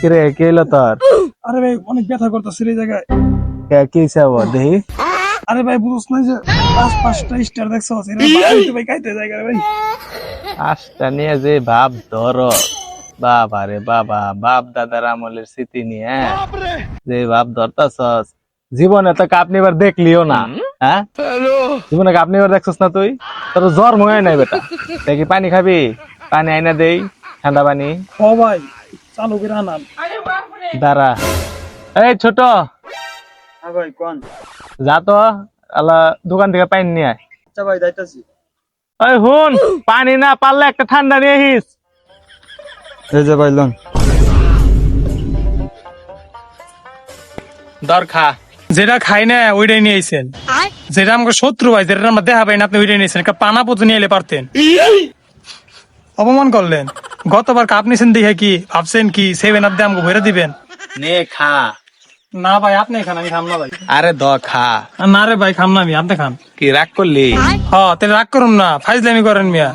কিরে কে এলো তোর? আরে ভাই অনেক ব্যথা করতেছে এই জায়গায়। কি চাবো দেখি? আরে ভাই বুঝছ না যে পাঁচটা স্টার দেখছো ভাই খাইতে জায়গা ভাই। আশটা নিয়ে যে ভাব ধর, বাবা রে বাবা, বাপ দাদার আমলের স্মৃতি নিয়ে যে ভাব ধরতাছস, জীবনে তো কাপ নিবার দেখলিও না। হ্যাঁ, জীবনে কাপ নিবার দেখছস না তুই? তোর জ্বর মনে নাই বেটা। দেখি পানি খাবি? পানি আইনা দেই, ঠান্ডা পানি। ও ভাই চালু করে আনান। দাঁড়া, এই ছোট, হ্যাঁ ভাই কোন। যা তো আলা দোকান থেকে পানি নিয়ে আয়। আচ্ছা ভাই যাইতাছি। ওই হুন, পানি না পারলে একটা ঠান্ডা নিয়ে আহিস। এই যে ভাই লন। দর খা। যেটা খাই না ওইটাই নিয়ে আইছেন। যেটা আমাকে শত্রু ভাই, যেটা আমরা দেখা পাই না, আপনি ওইটাই নিয়েছেন। একটা পানা পর্যন্ত নিয়ে এলে পারতেন। অপমান করলেন। গতবার কাপ নিয়েছেন দেখে কি ভাবছেন কি 7 আপ দিয়ে আমাকে ভরে দিবেন? নে খা। না ভাই আপনি খান, আমি খাম না ভাই। আরে দ খা। না রে ভাই খাম না, আমি আপনি খান। কি রাগ করলি? হ্যাঁ তাহলে রাগ করুন না, ফাইজলামি করেন মিয়া।